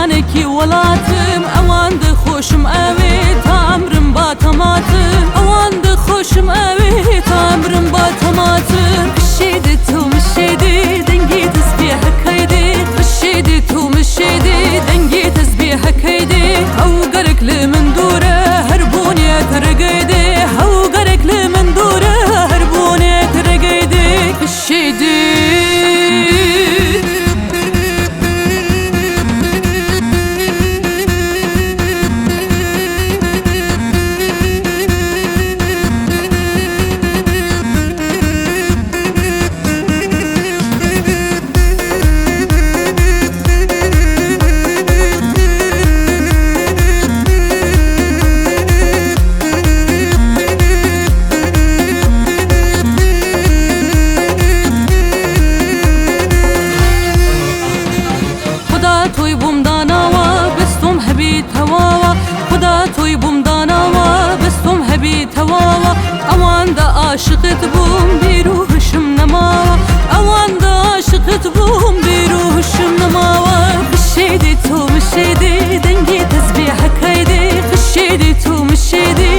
جانێکی وڵاتم ئەوان دەخۆشم ئەوێ تامرم با تەماتم ئەوان دەخۆشم ئەوێ تامرم با تەماتم خشێدە تۆ مشێدێ دەنگی تەسبێ هەکەیدێ خشێدە تۆ مشێدێ دەنگی تەسبێ هەکەیدێ هەو گەرێک لێ من دوورە هەر بۆنێ تەرەگەیدێ هەو گەرێک لێ من دوورە هەر بۆنێ تەرەگەیدێ خشێدێ توی بوم داناوا بستم هبی تواوا خدا توی بوم داناوا بستم هبی تواوا اوان دا عاشقت بوم بیروحشم نماوا اوان دا عاشقت بوم بیروحشم نماوا خشیدی تو مشیدی دنگی تسبیح هکیدی خشیدی تو مشیدی